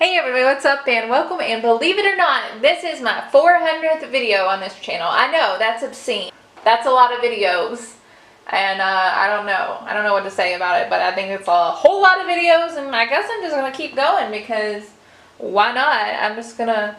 Hey everybody, what's up and welcome, and believe it or not, this is my 400th video on this channel. I know, that's obscene. That's a lot of videos, and I don't know what to say about it, but I think it's a whole lot of videos, and I guess I'm just going to keep going because why not? I'm just going to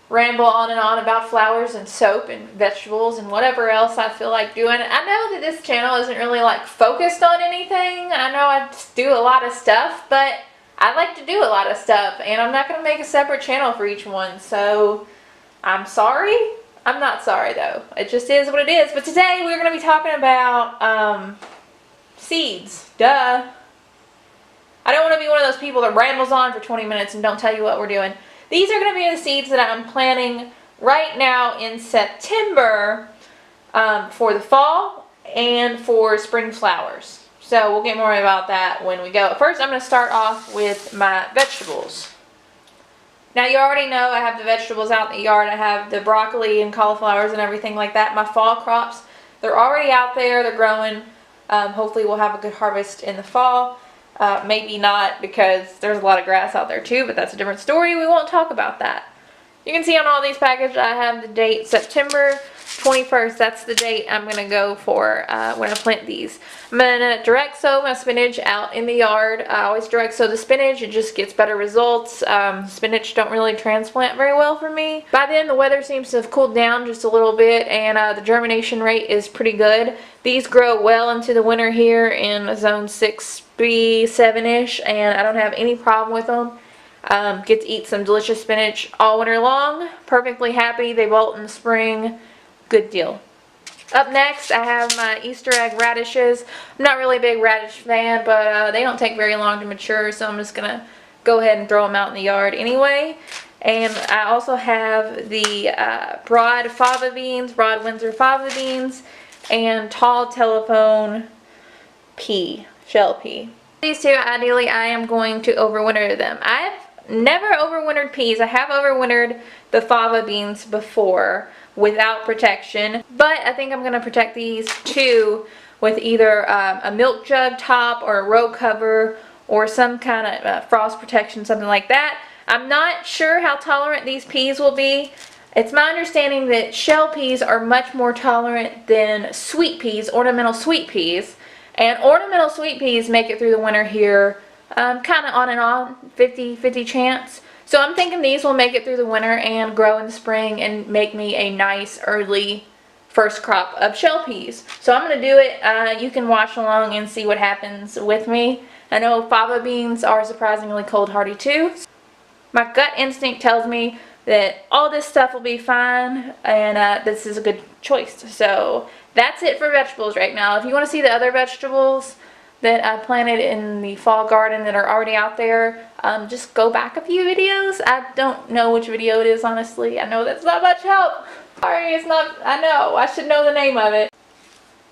ramble on and on about flowers and soap and vegetables and whatever else I feel like doing. I know that this channel isn't really like focused on anything. I know I do a lot of stuff, but I like to do a lot of stuff, and I'm not going to make a separate channel for each one, so I'm sorry. I'm not sorry, though. It just is what it is. But today we're going to be talking about seeds. Duh. I don't want to be one of those people that rambles on for 20 minutes and don't tell you what we're doing. These are going to be the seeds that I'm planting right now in September for the fall and for spring flowers. So we'll get more about that when we go. First, I'm going to start off with my vegetables. Now, you already know I have the vegetables out in the yard. I have the broccoli and cauliflowers and everything like that. My fall crops, they're already out there. They're growing. Hopefully, we'll have a good harvest in the fall. Maybe not, because there's a lot of grass out there too, but that's a different story. We won't talk about that. You can see on all these packages, I have the date September 21st. That's the date I'm going to go for when I plant these. I'm going to direct sow my spinach out in the yard. I always direct sow the spinach. It just gets better results. Spinach don't really transplant very well for me. By then, the weather seems to have cooled down just a little bit, and the germination rate is pretty good. These grow well into the winter here in zone 6B, 7-ish, and I don't have any problem with them. Get to eat some delicious spinach all winter long. Perfectly happy. They bolt in the spring. Good deal. Up next, I have my Easter egg radishes. I'm not really a big radish fan, but they don't take very long to mature, so I'm just going to go ahead and throw them out in the yard anyway. And I also have the broad fava beans, broad Windsor fava beans, and tall telephone pea, shell pea. These two, ideally, I am going to overwinter them. I've never overwintered peas. I have overwintered the fava beans before without protection, but I think I'm going to protect these two with either a milk jug top or a row cover or some kind of frost protection, something like that. I'm not sure how tolerant these peas will be. It's my understanding that shell peas are much more tolerant than sweet peas, ornamental sweet peas, and ornamental sweet peas make it through the winter here kind of on and on, 50-50 chance. So I'm thinking these will make it through the winter and grow in the spring and make me a nice early first crop of shell peas. So I'm going to do it. You can watch along and see what happens with me. I know fava beans are surprisingly cold hardy too. My gut instinct tells me that all this stuff will be fine, and this is a good choice. So that's it for vegetables right now. If you want to see the other vegetables that I planted in the fall garden that are already out there, just go back a few videos. I don't know which video it is, honestly. I know that's not much help. Sorry, it's not. I know. I should know the name of it.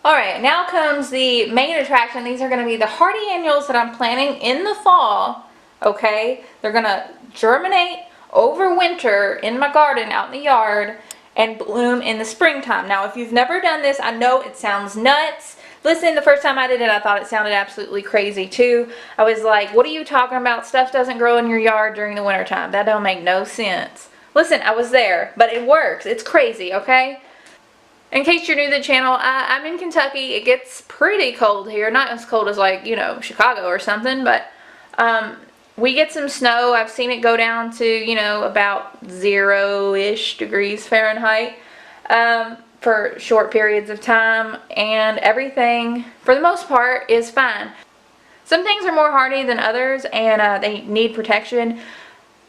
Alright, now comes the main attraction. These are going to be the hardy annuals that I'm planting in the fall. Okay? They're going to germinate over winter in my garden out in the yard and bloom in the springtime. Now, if you've never done this, I know it sounds nuts. Listen, the first time I did it, I thought it sounded absolutely crazy too. I was like, what are you talking about? Stuff doesn't grow in your yard during the wintertime. That don't make no sense. Listen, I was there, but it works. It's crazy, okay? In case you're new to the channel, I'm in Kentucky. It gets pretty cold here. Not as cold as, like, you know, Chicago or something, but we get some snow. I've seen it go down to, you know, about 0-ish degrees Fahrenheit. For short periods of time, and everything for the most part is fine. Some things are more hardy than others, and they need protection.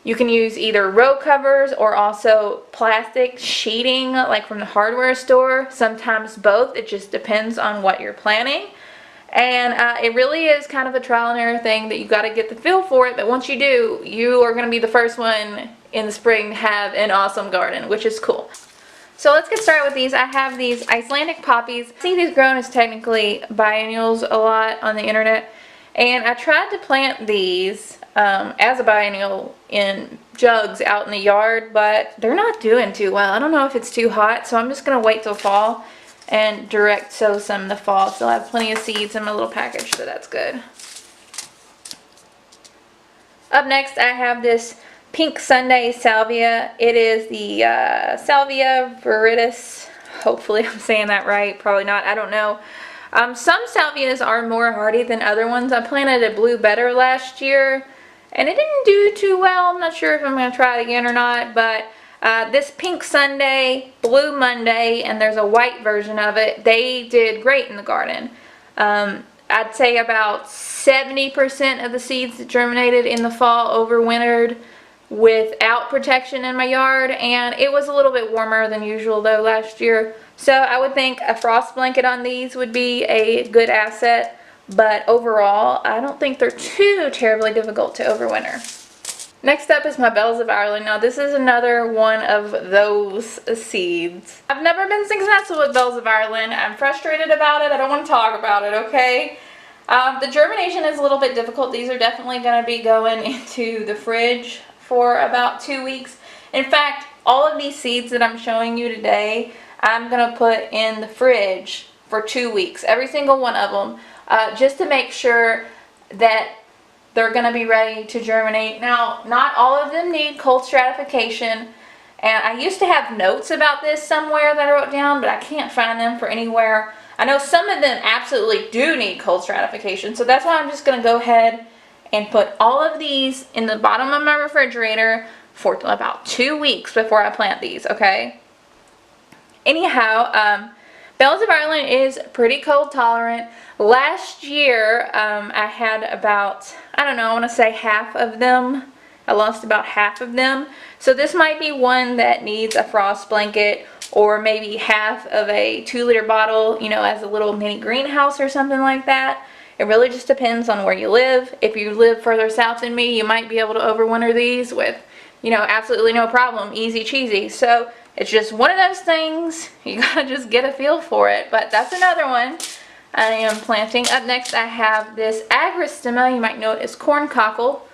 You can use either row covers or also plastic sheeting like from the hardware store. Sometimes both. It just depends on what you're planting, and it really is kind of a trial and error thing that you got to get the feel for it. But once you do, you are going to be the first one in the spring to have an awesome garden, which is cool. So let's get started with these. I have these Icelandic poppies. I see these grown as technically biennials a lot on the internet. And I tried to plant these as a biennial in jugs out in the yard, but they're not doing too well. I don't know if it's too hot, so I'm just going to wait till fall and direct sow some in the fall. So I have plenty of seeds in my little package, so that's good. Up next, I have this Pink Sunday Salvia. It is the Salvia viridis. Hopefully I'm saying that right. Probably not. I don't know. Some salvias are more hardy than other ones. I planted a blue better last year, and it didn't do too well. I'm not sure if I'm going to try it again or not, but this Pink Sunday, Blue Monday, and there's a white version of it, they did great in the garden. I'd say about 70% of the seeds that germinated in the fall overwintered without protection in my yard, and it was a little bit warmer than usual though last year. So I would think a frost blanket on these would be a good asset, but overall I don't think they're too terribly difficult to overwinter. Next up is my Bells of Ireland. Now this is another one of those seeds. I've never been successful with Bells of Ireland. I'm frustrated about it. I don't want to talk about it, okay? The germination is a little bit difficult. These are definitely going to be going into the fridge for about 2 weeks. In fact, all of these seeds that I'm showing you today, I'm going to put in the fridge for 2 weeks. Every single one of them, just to make sure that they're going to be ready to germinate. Now, not all of them need cold stratification, and I used to have notes about this somewhere that I wrote down, but I can't find them for anywhere. I know some of them absolutely do need cold stratification, so that's why I'm just going to go ahead and put all of these in the bottom of my refrigerator for about 2 weeks before I plant these, okay? Anyhow, Bells of Ireland is pretty cold tolerant. Last year, I had about, I don't know, I want to say half of them. I lost about half of them. So this might be one that needs a frost blanket, or maybe half of a 2-liter bottle, you know, as a little mini greenhouse or something like that. It really just depends on where you live. If you live further south than me, you might be able to overwinter these with, you know, absolutely no problem, easy cheesy. So it's just one of those things. You gotta just get a feel for it. But that's another one I am planting. Up next, I have this agrostemma. You might know it as corn cockle.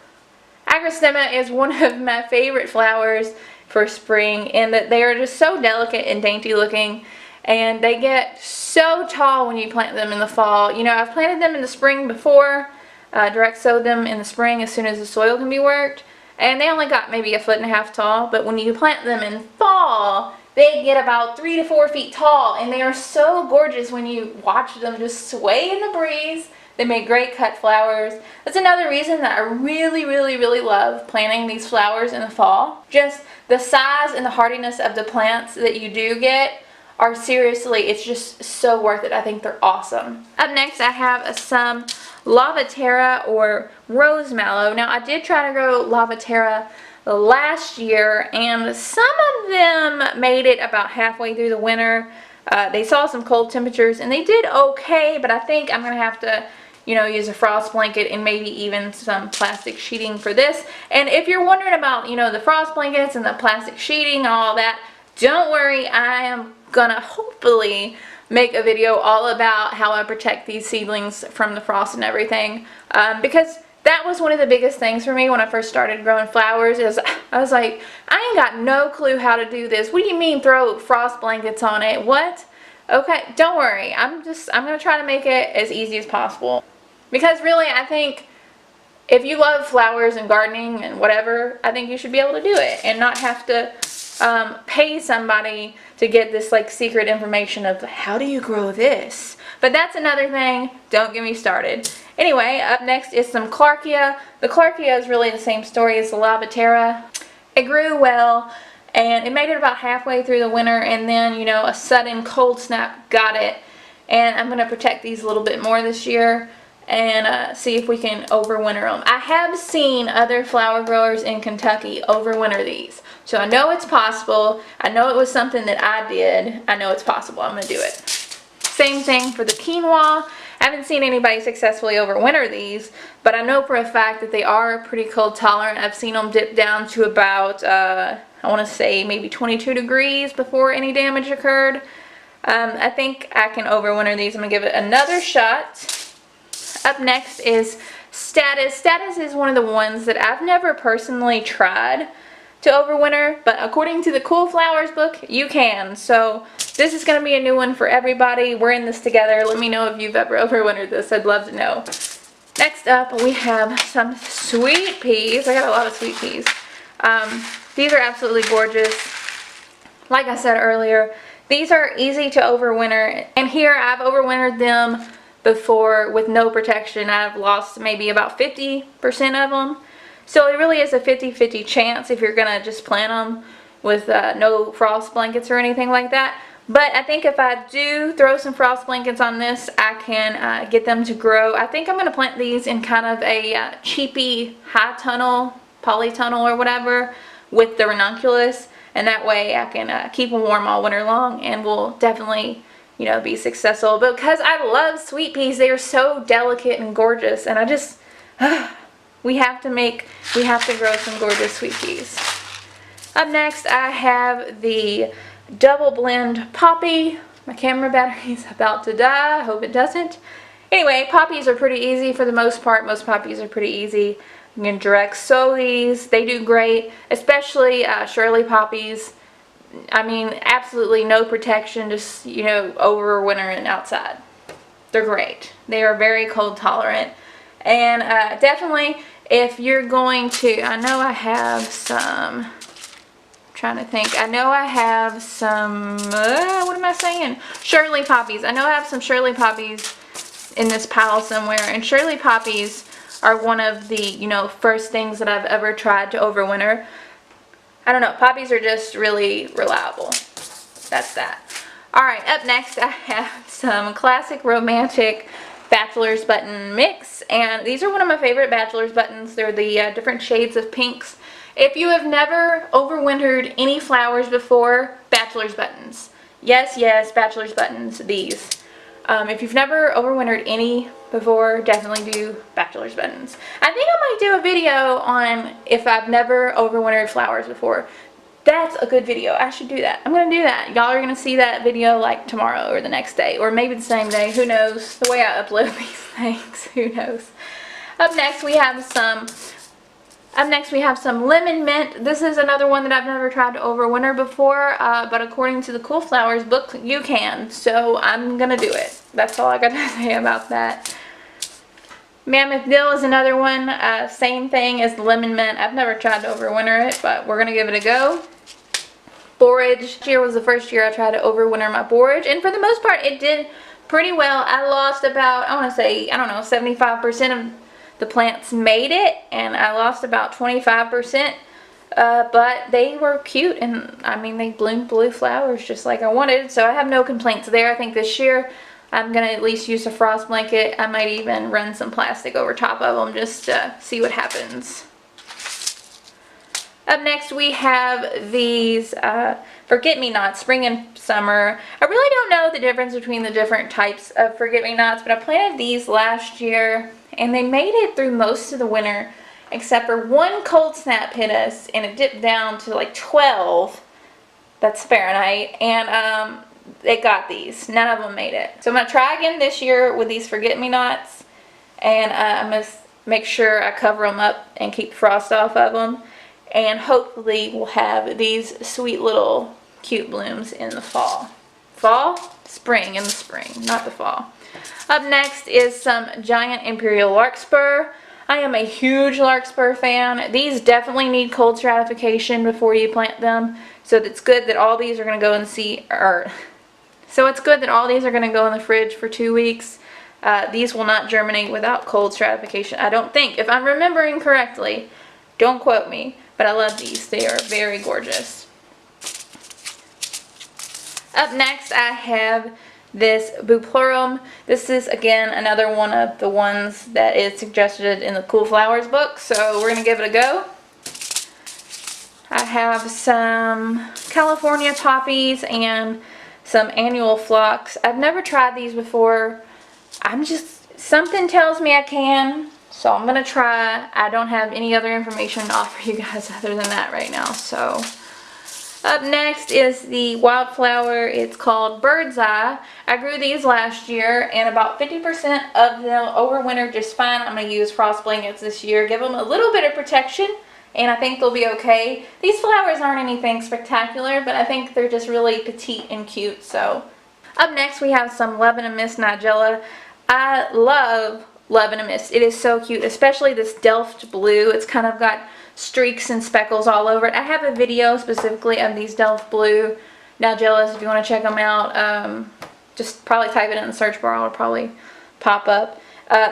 Agrostemma is one of my favorite flowers for spring, in that they are just so delicate and dainty looking, and they get so tall when you plant them in the fall. You know, I've planted them in the spring before, direct sowed them in the spring as soon as the soil can be worked, and they only got maybe 1.5 feet tall. But when you plant them in fall, they get about 3 to 4 feet tall, and they are so gorgeous when you watch them just sway in the breeze. They make great cut flowers. That's another reason that I really, really, really love planting these flowers in the fall. Just the size and the hardiness of the plants that you do get are seriously, it's just so worth it. I think they're awesome. Up next, I have some Lavaterra or rose mallow. Now, I did try to grow Lavaterra last year, and some of them made it about halfway through the winter. They saw some cold temperatures, and they did okay, but I think I'm going to have to, you know, use a frost blanket and maybe even some plastic sheeting for this. And if you're wondering about, you know, the frost blankets and the plastic sheeting and all that, don't worry, I am gonna hopefully make a video all about how I protect these seedlings from the frost and everything, because that was one of the biggest things for me when I first started growing flowers. Is I was like, I ain't got no clue how to do this. What do you mean throw frost blankets on it? What? Okay, don't worry, I'm gonna try to make it as easy as possible, because really I think if you love flowers and gardening and whatever, I think you should be able to do it and not have to pay somebody to get this like secret information of how do you grow this. But that's another thing. Don't get me started. Anyway, up next is some Clarkia. The Clarkia is really the same story as the Lavaterra. It grew well, and it made it about halfway through the winter, and then, you know, a sudden cold snap got it. And I'm going to protect these a little bit more this year and see if we can overwinter them. I have seen other flower growers in Kentucky overwinter these. So I know it's possible. I know it was something that I did. I know it's possible. I'm going to do it. Same thing for the quinoa. I haven't seen anybody successfully overwinter these, but I know for a fact that they are pretty cold tolerant. I've seen them dip down to about, I want to say maybe 22 degrees before any damage occurred. I think I can overwinter these. I'm going to give it another shot. Up next is Status. Status is one of the ones that I've never personally tried to overwinter, but according to the Cool Flowers book, you can. So this is going to be a new one for everybody. We're in this together. Let me know if you've ever overwintered this. I'd love to know. Next up, we have some sweet peas. I got a lot of sweet peas. These are absolutely gorgeous. Like I said earlier, these are easy to overwinter. And here, I've overwintered them before with no protection. I've lost maybe about 50% of them. So it really is a 50-50 chance if you're going to just plant them with no frost blankets or anything like that. But I think if I do throw some frost blankets on this, I can get them to grow. I think I'm going to plant these in kind of a cheapy high tunnel, polytunnel or whatever, with the ranunculus. And that way I can keep them warm all winter long, and will definitely, you know, be successful. But because I love sweet peas, they are so delicate and gorgeous. And I just, we have to grow some gorgeous sweet peas. Up next, I have the double blend poppy. My camera battery is about to die. I hope it doesn't. Anyway, poppies are pretty easy for the most part. Most poppies are pretty easy. You can direct sow these. They do great, especially Shirley poppies. I mean, absolutely no protection, just, you know, overwintering outside. They're great. They are very cold tolerant. And definitely, if you're going to, I know I have some, trying to think. I know I have some, what am I saying? Shirley poppies. I know I have some Shirley poppies in this pile somewhere. And Shirley poppies are one of the, you know, first things that I've ever tried to overwinter. I don't know. Poppies are just really reliable. That's that. Alright, up next I have some classic romantic bachelor's button mix. And these are one of my favorite bachelor's buttons. They're the different shades of pinks. If you have never overwintered any flowers before, bachelor's buttons. Yes, yes, bachelor's buttons, these. If you've never overwintered any before, definitely do bachelor's buttons. I think I might do a video on if I've never overwintered flowers before. That's a good video. I should do that. I'm going to do that. Y'all are going to see that video like tomorrow or the next day, or maybe the same day. Who knows? The way I upload these things, who knows? Up next we have some lemon mint. This is another one that I've never tried to overwinter before, but according to the Cool Flowers book, you can. So I'm going to do it. That's all I got to say about that. Mammoth Dill is another one. Same thing as the lemon mint. I've never tried to overwinter it, but we're going to give it a go. Borage. This year was the first year I tried to overwinter my borage, and for the most part it did pretty well. I lost about, I want to say, I don't know, 75% of the plants made it, and I lost about 25%, but they were cute, and I mean, they bloomed blue flowers just like I wanted, so I have no complaints there. I think this year I'm going to at least use a frost blanket. I might even run some plastic over top of them just to see what happens. Up next we have these forget-me-nots, spring and summer. I really don't know the difference between the different types of forget-me-nots, but I planted these last year and they made it through most of the winter except for one cold snap hit us, and it dipped down to like 12, that's Fahrenheit, and it got these. None of them made it. So I'm going to try again this year with these forget-me-nots, and I'm going to make sure I cover them up and keep the frost off of them, and hopefully we'll have these sweet little cute blooms in the fall. Fall? Spring, in the spring, not the fall. Up next is some giant imperial larkspur. I am a huge larkspur fan. These definitely need cold stratification before you plant them, so it's good that all these are going to go in the fridge for 2 weeks. These will not germinate without cold stratification, I don't think, if I'm remembering correctly. Don't quote me, but I love these. They are very gorgeous. Up next I have this Buplurum. This is again another one of the ones that is suggested in the Cool Flowers book, so we're going to give it a go. I have some California poppies and some annual phlox. I've never tried these before. Something tells me I can, so I'm going to try. I don't have any other information to offer you guys other than that right now, so. Up next is the wildflower. It's called Bird's Eye. I grew these last year, and about 50% of them overwintered just fine. I'm going to use frost blankets this year, give them a little bit of protection, and I think they'll be okay. These flowers aren't anything spectacular, but I think they're just really petite and cute. So, up next we have some Lebanon Miss Nigella. I love love in a mist. It is so cute, especially this Delft blue. It's kind of got streaks and speckles all over it. I have a video specifically of these Delft blue Nigellus if you want to check them out. Just probably type it in the search bar. It'll probably pop up.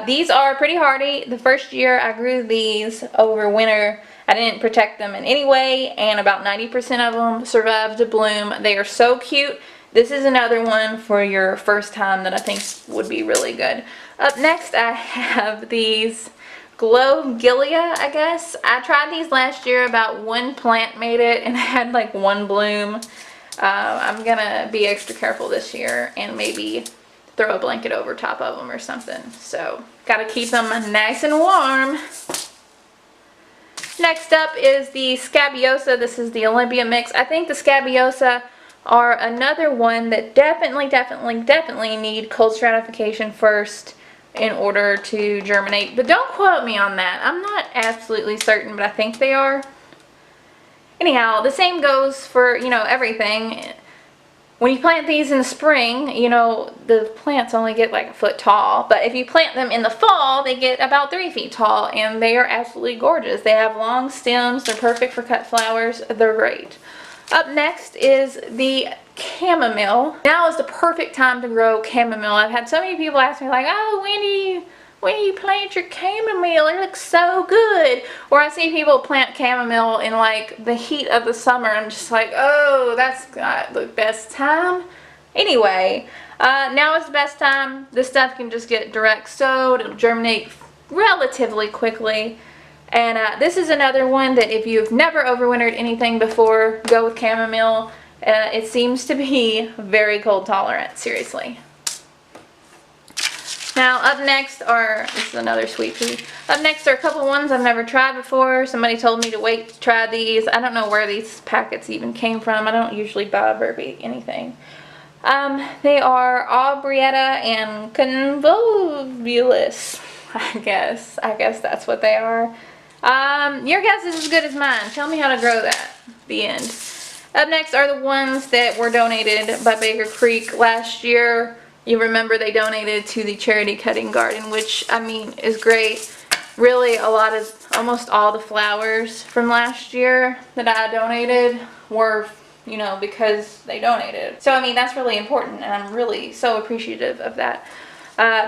These are pretty hardy. The first year I grew these over winter, I didn't protect them in any way, and about 90% of them survived to bloom. They are so cute. This is another one for your first time that I think would be really good. Up next I have these Glogilia, I guess. I tried these last year. About one plant made it and I had like one bloom. I'm gonna be extra careful this year and maybe throw a blanket over top of them or something. So gotta keep them nice and warm. Next up is the Scabiosa. This is the Olympia mix. I think the Scabiosa are another one that definitely need cold stratification first in order to germinate. But don't quote me on that. I'm not absolutely certain, but I think they are. Anyhow, the same goes for, you know, everything. When you plant these in the spring, you know, the plants only get like a foot tall. But if you plant them in the fall, they get about 3 feet tall, and they are absolutely gorgeous. They have long stems. They're perfect for cut flowers. They're great. Up next is the chamomile. Now is the perfect time to grow chamomile. I've had so many people ask me like, oh, when do you plant your chamomile? It looks so good. Or I see people plant chamomile in like the heat of the summer. I'm just like, oh, that's not the best time. Anyway, now is the best time. This stuff can just get direct sowed. It'll germinate relatively quickly. And this is another one that if you've never overwintered anything before, go with chamomile. It seems to be very cold tolerant, seriously. Now up next are, this is another sweet pea. Up next are a couple ones I've never tried before. Somebody told me to wait to try these. I don't know where these packets even came from. I don't usually buy Verbeek anything. They are Aubrietta and Convolvulus. I guess that's what they are. Your guess is as good as mine. Tell me how to grow that. The end. Up next are the ones that were donated by Baker Creek last year. You remember they donated to the charity cutting garden, which, I mean, is great. Really, almost all the flowers from last year that I donated were, you know, because they donated. So, I mean, that's really important, and I'm really so appreciative of that.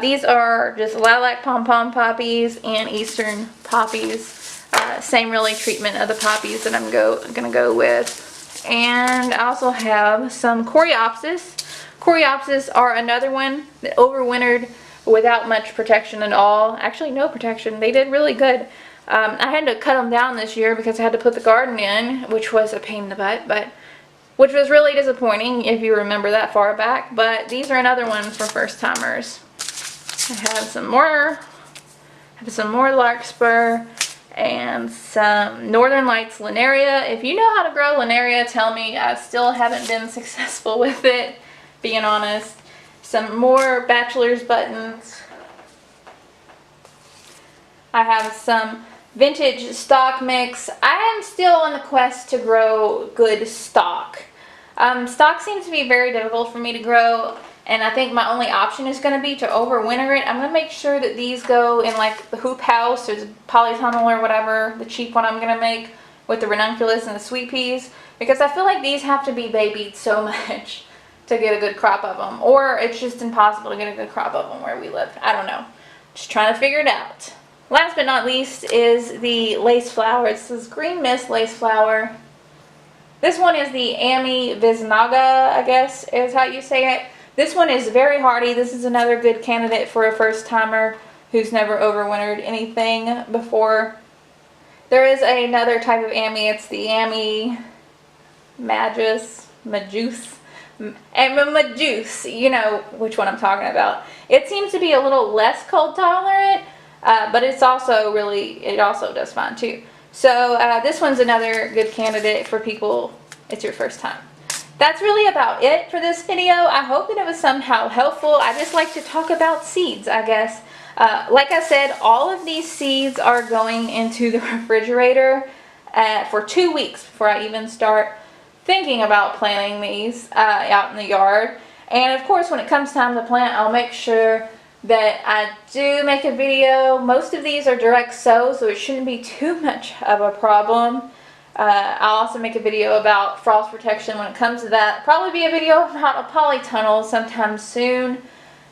These are just lilac pom-pom poppies and eastern poppies. Same really treatment of the poppies that I'm gonna go with. And I also have some Coreopsis. Coreopsis are another one that overwintered without much protection at all. Actually, no protection. They did really good. I had to cut them down this year because I had to put the garden in, which was a pain in the butt, which was really disappointing if you remember that far back. But these are another one for first timers. I have some more larkspur and some Northern Lights Linaria. If you know how to grow Linaria, tell me. I still haven't been successful with it, being honest. Some more bachelor's buttons. I have some vintage stock mix. I am still on the quest to grow good stock. Stock seems to be very difficult for me to grow, and I think my only option is going to be to overwinter it. I'm going to make sure that these go in like the hoop house or the polytunnel or whatever, the cheap one I'm going to make with the ranunculus and the sweet peas, because I feel like these have to be babied so much to get a good crop of them, or it's just impossible to get a good crop of them where we live. I don't know. Just trying to figure it out. Last but not least is the lace flower. It's this green mist lace flower. This one is the Ami Visnaga, I guess is how you say it. This one is very hardy. This is another good candidate for a first timer who's never overwintered anything before. There is another type of Ami. It's the Ami Majus, you know which one I'm talking about. It seems to be a little less cold tolerant, but it also does fine too. So this one's another good candidate for people, it's your first time. That's really about it for this video. I hope that it was somehow helpful. I just like to talk about seeds, I guess. Like I said, all of these seeds are going into the refrigerator for 2 weeks before I even start thinking about planting these out in the yard. And of course, when it comes time to plant, I'll make sure that I do make a video. Most of these are direct sow, so it shouldn't be too much of a problem. I'll also make a video about frost protection when it comes to that. Probably be a video about a polytunnel sometime soon.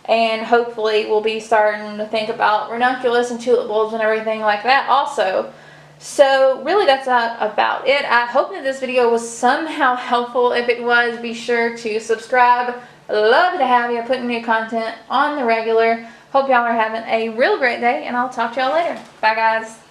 And hopefully we'll be starting to think about ranunculus and tulip bulbs and everything like that also. So really that's about it. I hope that this video was somehow helpful. If it was, be sure to subscribe. Love to have you putting new content on the regular. Hope y'all are having a real great day, and I'll talk to y'all later. Bye guys.